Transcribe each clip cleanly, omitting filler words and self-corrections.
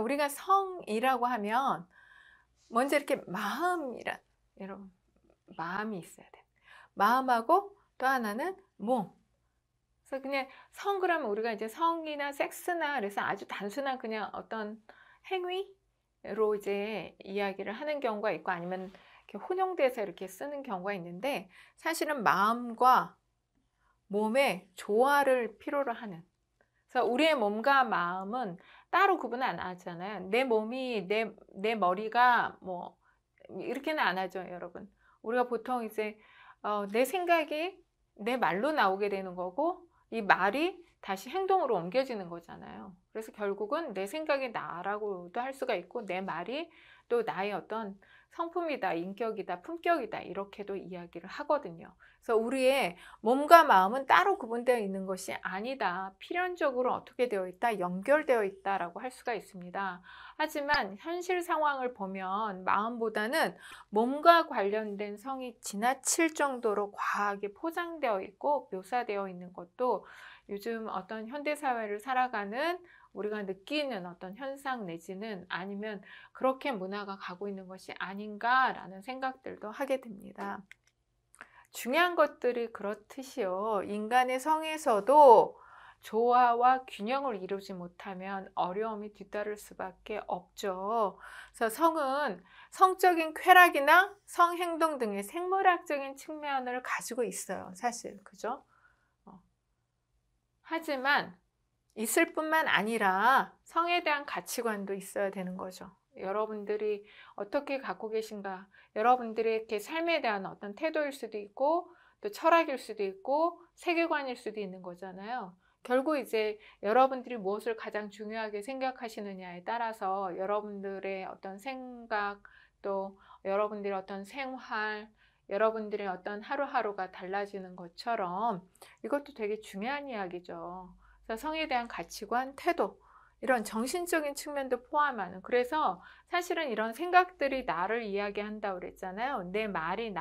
우리가 성이라고 하면 먼저 이렇게 여러분, 마음이 있어야 돼. 마음하고 또 하나는 몸. 그래서 그냥 성 그러면 우리가 이제 성이나 섹스나 그래서 아주 단순한 그냥 어떤 행위로 이제 이야기를 하는 경우가 있고 아니면 이렇게 혼용돼서 이렇게 쓰는 경우가 있는데 사실은 마음과 몸의 조화를 필요로 하는. 그래서 우리의 몸과 마음은 따로 구분 안 하잖아요. 내 몸이 내 머리가 뭐 이렇게는 안 하죠, 여러분. 우리가 보통 이제 내 생각이 내 말로 나오게 되는 거고 이 말이 다시 행동으로 옮겨지는 거잖아요. 그래서 결국은 내 생각이 나라고도 할 수가 있고 내 말이 또 나의 어떤 성품이다, 인격이다, 품격이다 이렇게도 이야기를 하거든요. 그래서 우리의 몸과 마음은 따로 구분되어 있는 것이 아니다. 필연적으로 어떻게 되어 있다? 연결되어 있다라고 할 수가 있습니다. 하지만 현실 상황을 보면 마음보다는 몸과 관련된 성이 지나칠 정도로 과하게 포장되어 있고 묘사되어 있는 것도 요즘 어떤 현대사회를 살아가는 우리가 느끼는 어떤 현상 내지는 아니면 그렇게 문화가 가고 있는 것이 아닌가라는 생각들도 하게 됩니다. 중요한 것들이 그렇듯이요. 인간의 성에서도 조화와 균형을 이루지 못하면 어려움이 뒤따를 수밖에 없죠. 그래서 성은 성적인 쾌락이나 성행동 등의 생물학적인 측면을 가지고 있어요. 사실, 그죠? 하지만 있을 뿐만 아니라 성에 대한 가치관도 있어야 되는 거죠. 여러분들이 어떻게 갖고 계신가? 여러분들의 이렇게 삶에 대한 어떤 태도일 수도 있고 또 철학일 수도 있고 세계관일 수도 있는 거잖아요. 결국 이제 여러분들이 무엇을 가장 중요하게 생각하시느냐에 따라서 여러분들의 어떤 생각 또 여러분들의 어떤 생활 여러분들의 어떤 하루하루가 달라지는 것처럼 이것도 되게 중요한 이야기죠. 그래서 성에 대한 가치관, 태도 이런 정신적인 측면도 포함하는 그래서 사실은 이런 생각들이 나를 이야기한다고 그랬잖아요. 내 말이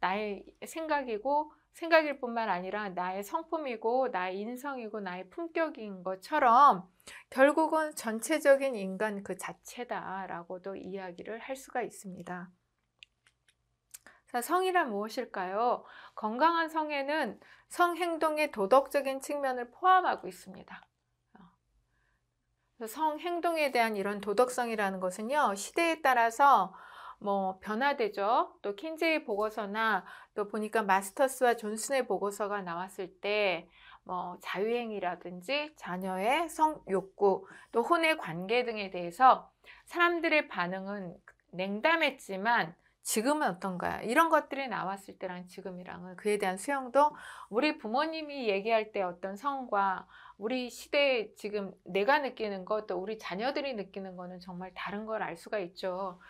나의 생각이고 생각일 뿐만 아니라 나의 성품이고 나의 인성이고 나의 품격인 것처럼 결국은 전체적인 인간 그 자체다라고도 이야기를 할 수가 있습니다. 자, 성이란 무엇일까요? 건강한 성에는 성행동의 도덕적인 측면을 포함하고 있습니다. 성행동에 대한 이런 도덕성이라는 것은요, 시대에 따라서 뭐 변화되죠. 또 킨즈의 보고서나 또 보니까 마스터스와 존슨의 보고서가 나왔을 때 뭐 자유행위라든지 자녀의 성욕구, 또 혼의 관계 등에 대해서 사람들의 반응은 냉담했지만 지금은 어떤가요? 이런 것들이 나왔을 때랑 지금이랑은 그에 대한 수용도 우리 부모님이 얘기할 때 어떤 성과 우리 시대에 지금 내가 느끼는 것, 또 우리 자녀들이 느끼는 거는 정말 다른 걸 알 수가 있죠.